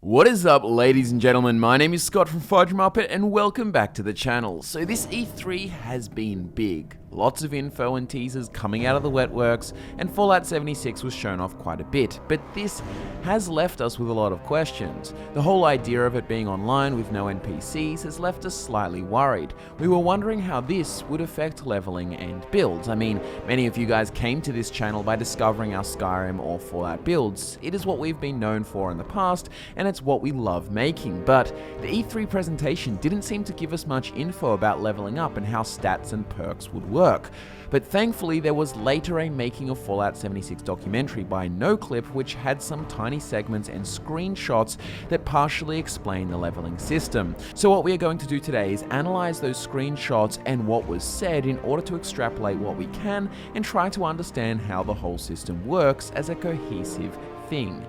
What is up, ladies and gentlemen? My name is Scott from Fudge Muppet and welcome back to the channel. So this E3 has been big. Lots of info and teasers coming out of the wet works, and Fallout 76 was shown off quite a bit, but this has left us with a lot of questions. The whole idea of it being online with no NPCs has left us slightly worried. We were wondering how this would affect leveling and builds. I mean, many of you guys came to this channel by discovering our Skyrim or Fallout builds. It is what we've been known for in the past, and it's what we love making, but the E3 presentation didn't seem to give us much info about leveling up and how stats and perks would work. But thankfully there was later a Making of Fallout 76 documentary by NoClip which had some tiny segments and screenshots that partially explain the leveling system. So what we are going to do today is analyze those screenshots and what was said in order to extrapolate what we can and try to understand how the whole system works as a cohesive thing.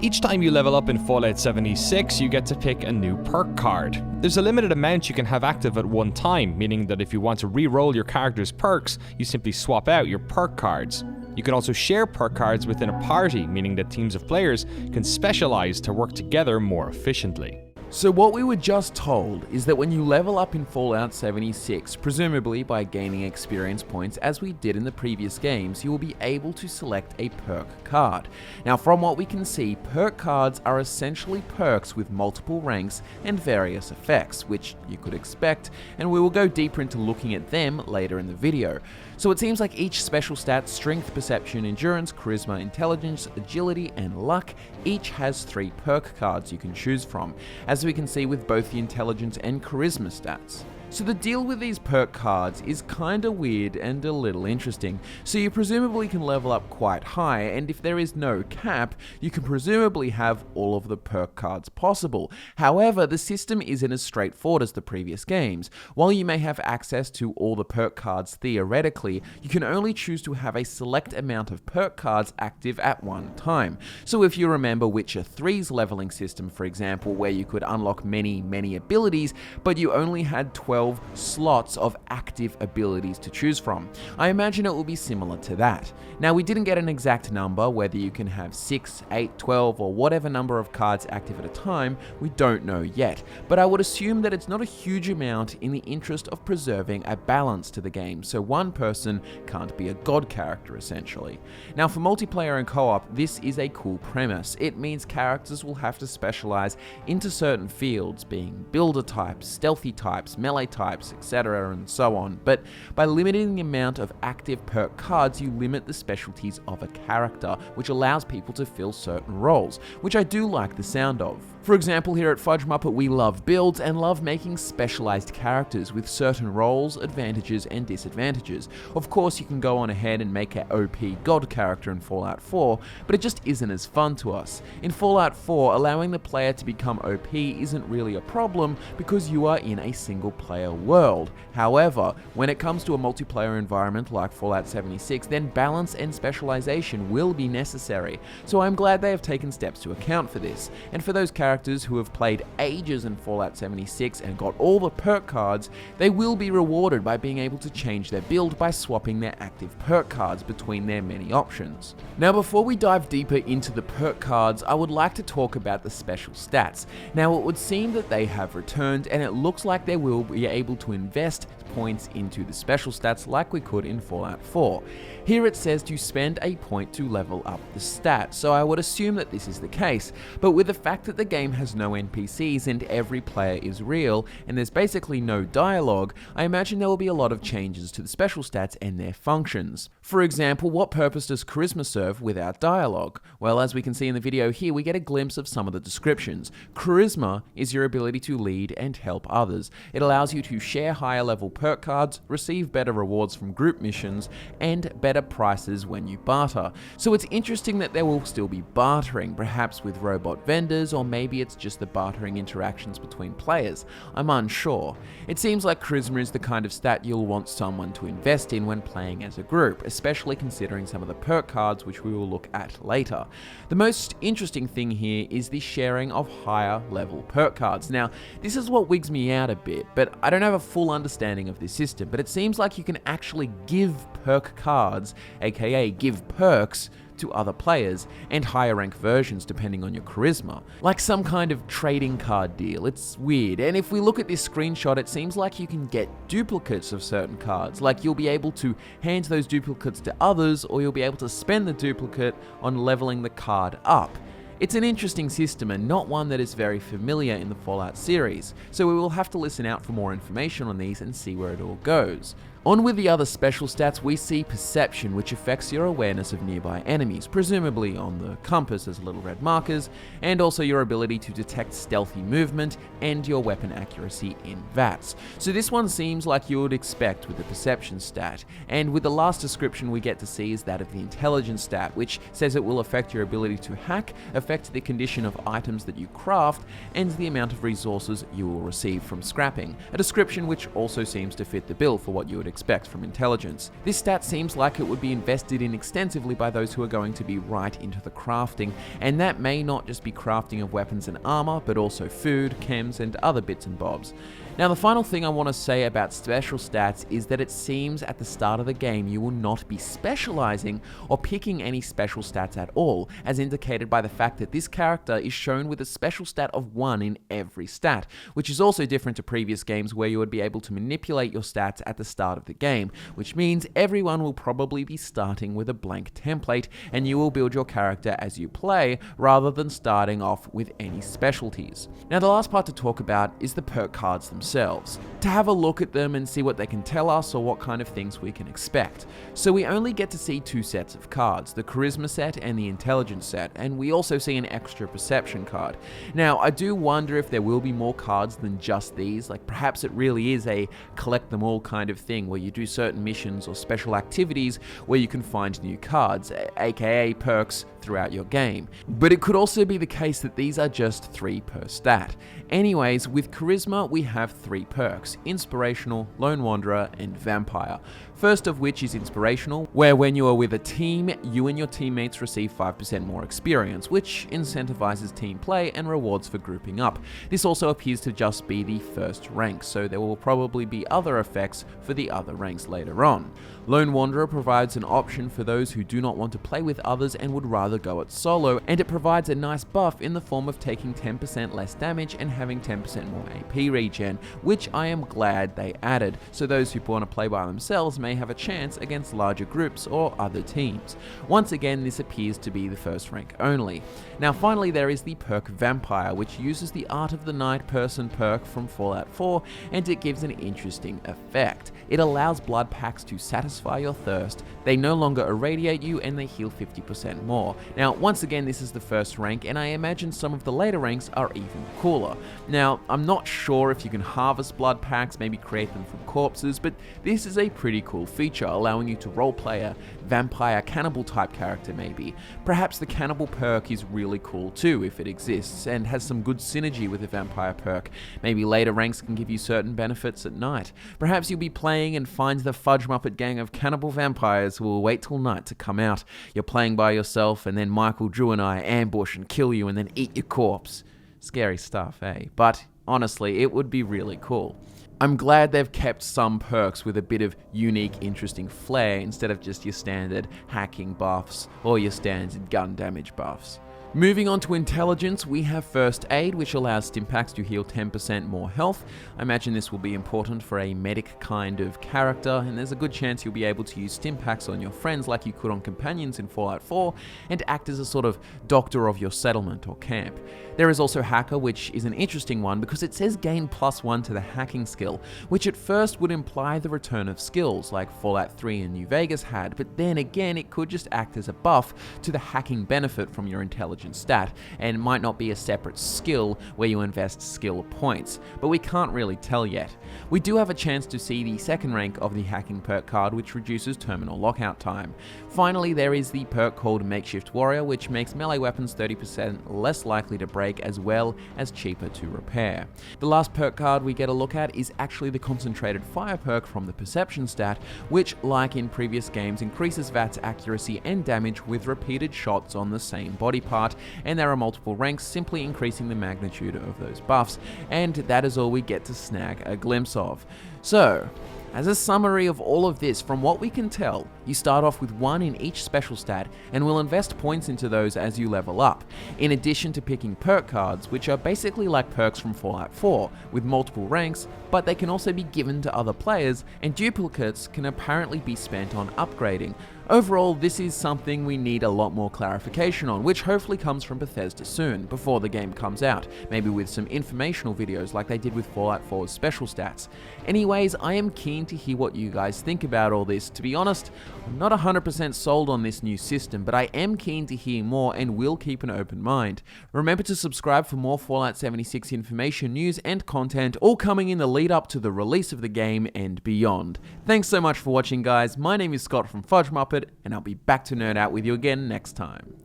Each time you level up in Fallout 76, you get to pick a new perk card. There's a limited amount you can have active at one time, meaning that if you want to re-roll your character's perks, you simply swap out your perk cards. You can also share perk cards within a party, meaning that teams of players can specialize to work together more efficiently. So what we were just told is that when you level up in Fallout 76, presumably by gaining experience points as we did in the previous games, you will be able to select a perk card. Now from what we can see, perk cards are essentially perks with multiple ranks and various effects, which you could expect, and we will go deeper into looking at them later in the video. So it seems like each special stat, strength, perception, endurance, charisma, intelligence, agility, and luck, each has 3 perk cards you can choose from, as we can see with both the intelligence and charisma stats. So the deal with these perk cards is kinda weird and a little interesting. So you presumably can level up quite high, and if there is no cap, you can presumably have all of the perk cards possible. However, the system isn't as straightforward as the previous games. While you may have access to all the perk cards theoretically, you can only choose to have a select amount of perk cards active at one time. So if you remember Witcher 3's leveling system, for example, where you could unlock many abilities, but you only had 12 slots of active abilities to choose from. I imagine it will be similar to that. Now we didn't get an exact number, whether you can have 6, 8, 12 or whatever number of cards active at a time, we don't know yet, but I would assume that it's not a huge amount in the interest of preserving a balance to the game, so one person can't be a god character essentially. Now for multiplayer and co-op, this is a cool premise. It means characters will have to specialize into certain fields, being builder types, stealthy types, melee types, etc. and so on, but by limiting the amount of active perk cards, you limit the specialties of a character, which allows people to fill certain roles, which I do like the sound of. For example, here at Fudge Muppet we love builds and love making specialized characters with certain roles, advantages and disadvantages. Of course you can go on ahead and make an OP god character in Fallout 4, but it just isn't as fun to us. In Fallout 4, allowing the player to become OP isn't really a problem because you are in a single player world. However, when it comes to a multiplayer environment like Fallout 76, then balance and specialization will be necessary. So I'm glad they have taken steps to account for this. And for those characters who have played ages in Fallout 76 and got all the perk cards, they will be rewarded by being able to change their build by swapping their active perk cards between their many options. Now before we dive deeper into the perk cards, I would like to talk about the special stats. Now it would seem that they have returned, and it looks like they will be able to invest points into the special stats like we could in Fallout 4. Here it says to spend a point to level up the stat, so I would assume that this is the case, but with the fact that the game has no NPCs and every player is real, and there's basically no dialogue, I imagine there will be a lot of changes to the special stats and their functions. For example, what purpose does charisma serve without dialogue? Well, as we can see in the video here, we get a glimpse of some of the descriptions. Charisma is your ability to lead and help others. It allows you to share higher level perk cards, receive better rewards from group missions, and better prices when you barter. So it's interesting that there will still be bartering, perhaps with robot vendors, or maybe it's just the bartering interactions between players. I'm unsure. It seems like charisma is the kind of stat you'll want someone to invest in when playing as a group, especially considering some of the perk cards which we will look at later. The most interesting thing here is the sharing of higher level perk cards. Now, this is what wigs me out a bit, but I don't have a full understanding of this system, but it seems like you can actually give perk cards, aka give perks, to other players, and higher rank versions depending on your charisma. Like some kind of trading card deal. It's weird, and if we look at this screenshot, it seems like you can get duplicates of certain cards, like you'll be able to hand those duplicates to others, or you'll be able to spend the duplicate on leveling the card up. It's an interesting system and not one that is very familiar in the Fallout series, so we will have to listen out for more information on these and see where it all goes. On with the other special stats, we see Perception, which affects your awareness of nearby enemies, presumably on the compass as little red markers, and also your ability to detect stealthy movement and your weapon accuracy in VATS. So this one seems like you would expect with the Perception stat, and with the last description we get to see is that of the Intelligence stat, which says it will affect your ability to hack, affect the condition of items that you craft, and the amount of resources you will receive from scrapping, a description which also seems to fit the bill for what you would expect from Intelligence. This stat seems like it would be invested in extensively by those who are going to be right into the crafting, and that may not just be crafting of weapons and armor, but also food, chems, and other bits and bobs. Now, the final thing I want to say about special stats is that it seems at the start of the game you will not be specializing or picking any special stats at all, as indicated by the fact that this character is shown with a special stat of 1 in every stat, which is also different to previous games where you would be able to manipulate your stats at the start of the game, which means everyone will probably be starting with a blank template and you will build your character as you play rather than starting off with any specialties. Now, the last part to talk about is the perk cards themselves, to have a look at them and see what they can tell us or what kind of things we can expect. So we only get to see 2 sets of cards, the Charisma set and the Intelligence set, and we also see an extra Perception card. Now, I do wonder if there will be more cards than just these, like perhaps it really is a collect them all kind of thing where you do certain missions or special activities where you can find new cards, aka perks, throughout your game. But it could also be the case that these are just 3 per stat. Anyways, with Charisma we have 3 perks: Inspirational, Lone Wanderer, and Vampire. First of which is Inspirational, where when you are with a team, you and your teammates receive 5% more experience, which incentivizes team play and rewards for grouping up. This also appears to just be the first rank, so there will probably be other effects for the other ranks later on. Lone Wanderer provides an option for those who do not want to play with others and would rather go it solo, and it provides a nice buff in the form of taking 10% less damage and having 10% more AP regen, which I am glad they added, so those who want to play by themselves may have a chance against larger groups or other teams. Once again, this appears to be the first rank only. Now finally, there is the perk Vampire, which uses the Art of the Night Person perk from Fallout 4, and it gives an interesting effect. It allows blood packs to satisfy your thirst, they no longer irradiate you, and they heal 50% more. Now, once again, this is the first rank, and I imagine some of the later ranks are even cooler. Now, I'm not sure if you can harvest blood packs, maybe create them from corpses, but this is a pretty cool feature, allowing you to roleplay a vampire cannibal type character maybe. Perhaps the cannibal perk is really cool too if it exists, and has some good synergy with the vampire perk. Maybe later ranks can give you certain benefits at night. Perhaps you'll be playing and find the Fudge Muppet gang of cannibal vampires who will wait till night to come out. You're playing by yourself, and then Michael, Drew, and I ambush and kill you and then eat your corpse. Scary stuff, eh? But honestly, it would be really cool. I'm glad they've kept some perks with a bit of unique, interesting flair instead of just your standard hacking buffs or your standard gun damage buffs. Moving on to Intelligence, we have First Aid, which allows Stimpaks to heal 10% more health. I imagine this will be important for a medic kind of character, and there's a good chance you'll be able to use Stimpaks on your friends like you could on companions in Fallout 4, and act as a sort of doctor of your settlement or camp. There is also Hacker, which is an interesting one because it says gain +1 to the hacking skill, which at first would imply the return of skills like Fallout 3 and New Vegas had, but then again it could just act as a buff to the hacking benefit from your Intelligence stat, and might not be a separate skill where you invest skill points, but we can't really tell yet. We do have a chance to see the second rank of the hacking perk card, which reduces terminal lockout time. Finally, there is the perk called Makeshift Warrior, which makes melee weapons 30% less likely to break as well as cheaper to repair. The last perk card we get a look at is actually the Concentrated Fire perk from the Perception stat, which, like in previous games, increases VAT's accuracy and damage with repeated shots on the same body part, and there are multiple ranks, simply increasing the magnitude of those buffs, and that is all we get to snag a glimpse of. So, As a summary of all of this, from what we can tell, you start off with 1 in each special stat and will invest points into those as you level up, in addition to picking perk cards, which are basically like perks from Fallout 4, with multiple ranks, but they can also be given to other players, and duplicates can apparently be spent on upgrading. Overall, this is something we need a lot more clarification on, which hopefully comes from Bethesda soon, before the game comes out, maybe with some informational videos like they did with Fallout 4's special stats. Anyways, I am keen to hear what you guys think about all this. To be honest, I'm not 100% sold on this new system, but I am keen to hear more and will keep an open mind. Remember to subscribe for more Fallout 76 information, news, and content, all coming in the lead up to the release of the game and beyond. Thanks so much for watching, guys. My name is Scott from Fudge Muppet, and I'll be back to nerd out with you again next time.